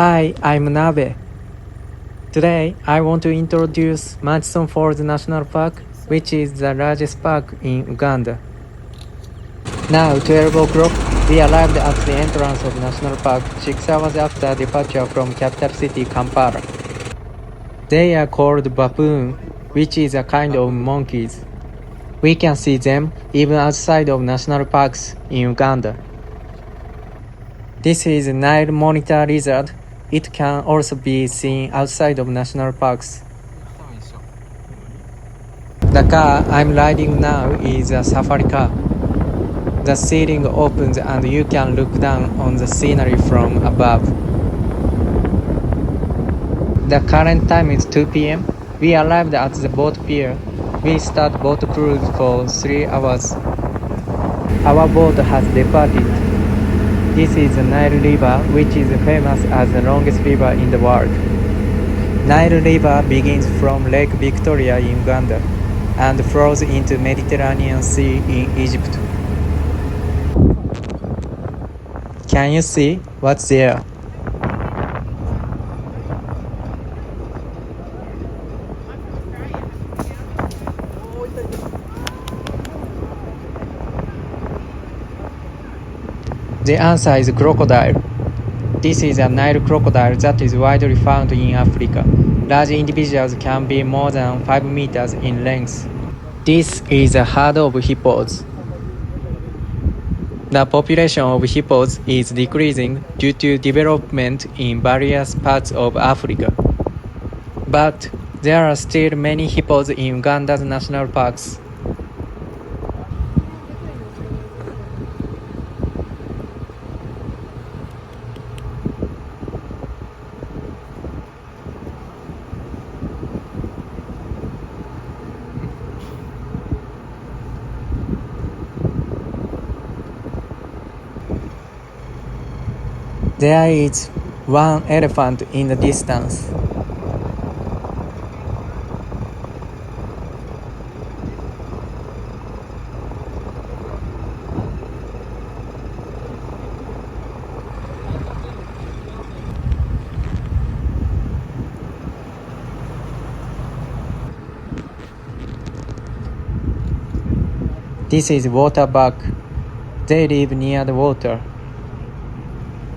Hi, I'm Nabe. Today, I want to introduce Murchison Falls National Park, which is the largest park in Uganda. Now, 12 o'clock, we arrived at the entrance of National Park 6 hours after departure from capital city Kampala. They are called baboon, which is a kind of monkeys. We can see them even outside of national parks in Uganda. This is Nile monitor lizard. It can also be seen outside of national parks. The car I'm riding now is a safari car. The ceiling opens and you can look down on the scenery from above. The current time is 2 p.m. We arrived at the boat pier. We start boat cruise for 3 hours. Our boat has departed. This is the Nile River, which is famous as the longest river in the world. Nile River begins from Lake Victoria in Uganda and flows into Mediterranean Sea in Egypt. Can you see what's there? The answer is crocodile. This is a Nile crocodile that is widely found in Africa. Large individuals can be more than 5 meters in length. This is a herd of hippos. The population of hippos is decreasing due to development in various parts of Africa. But there are still many hippos in Uganda's national parks. There is one elephant in the distance. This is waterbuck. They live near the water.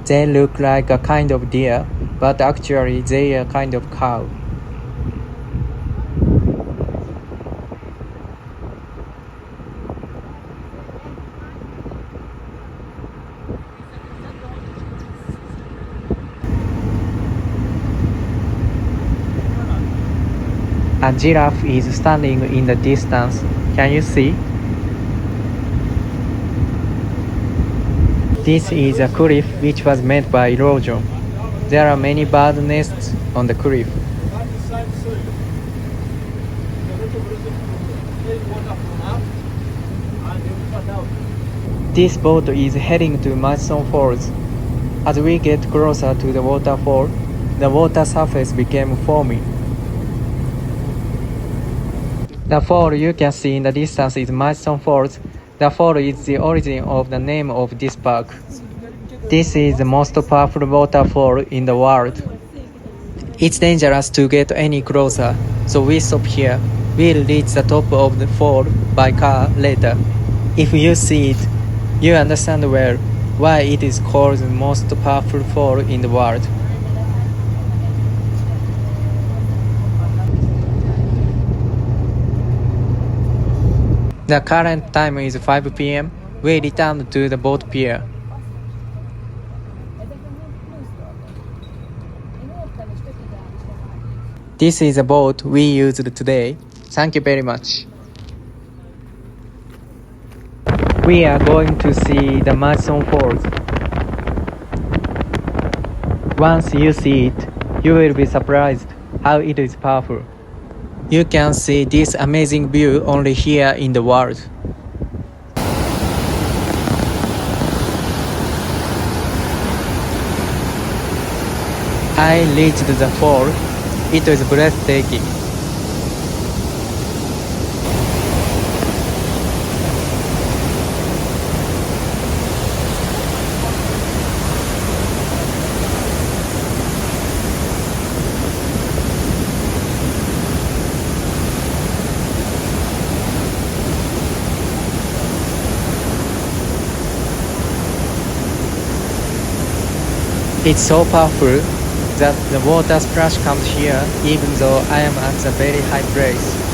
They look like a kind of deer, but actually they are a kind of cow. A giraffe is standing in the distance. Can you see? This is a cliff which was made by erosion. There are many bird nests on the cliff. This boat is heading to Murchison Falls. As we get closer to the waterfall, the water surface became foamy. The fall you can see in the distance is Murchison Falls. The fall is the origin of the name of this park. This is the most powerful waterfall in the world. It's dangerous to get any closer, so we stop here. We'll reach the top of the fall by car later. If you see it, you understand well why it is called the most powerful fall in the world. The current time is 5 p.m. We returned to the boat pier. This is a boat we used today. Thank you very much. We are going to see the Murchison Falls. Once you see it, you will be surprised how it is powerful. You can see this amazing view only here in the world. I reached the fall. It was breathtaking. It's so powerful that the water splash comes here even though I am at a very high place.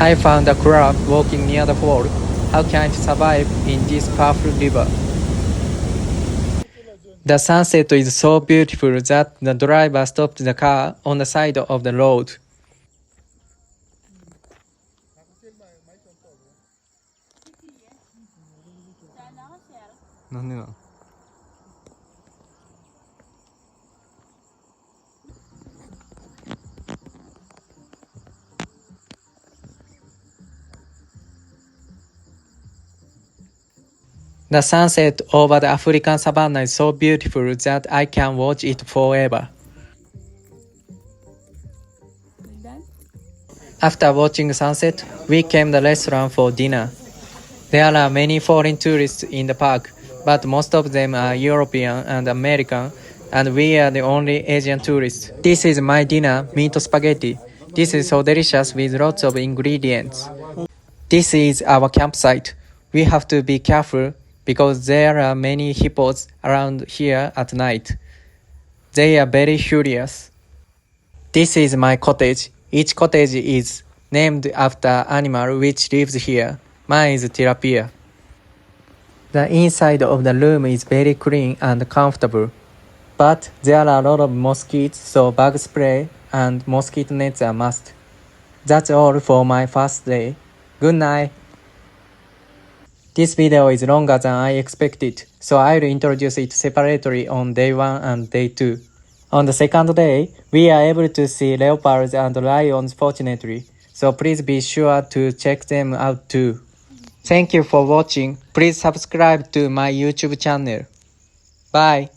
I found a crab walking near the fall. How can it survive in this powerful river? The sunset is so beautiful that the driver stopped the car on the side of the road. The sunset over the African savanna is so beautiful that I can watch it forever. After watching sunset, we came to the restaurant for dinner. There are many foreign tourists in the park, but most of them are European and American, and we are the only Asian tourists. This is my dinner, meat spaghetti. This is so delicious with lots of ingredients. This is our campsite. We have to be careful because there are many hippos around here at night. They are very furious. This is my cottage. Each cottage is named after animal which lives here. Mine is tilapia. The inside of the room is very clean and comfortable. But there are a lot of mosquitoes, so bug spray and mosquito nets are must. That's all for my first day. Good night. This video is longer than I expected, so I'll introduce it separately on day 1 and day 2. On the second day, we are able to see leopards and lions fortunately, so please be sure to check them out too. Thank you for watching. Please subscribe to my YouTube channel. Bye.